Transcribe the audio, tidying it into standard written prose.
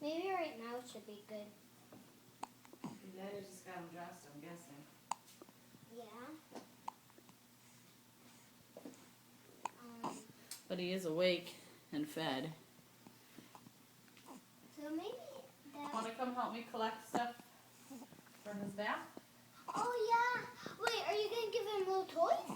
Maybe right now should be good. Your daddy just got him dressed, I'm guessing. Yeah. But he is awake and fed. So maybe that... Want to come help me collect stuff for his bath? Oh, yeah. Wait, are you going to give him little toys?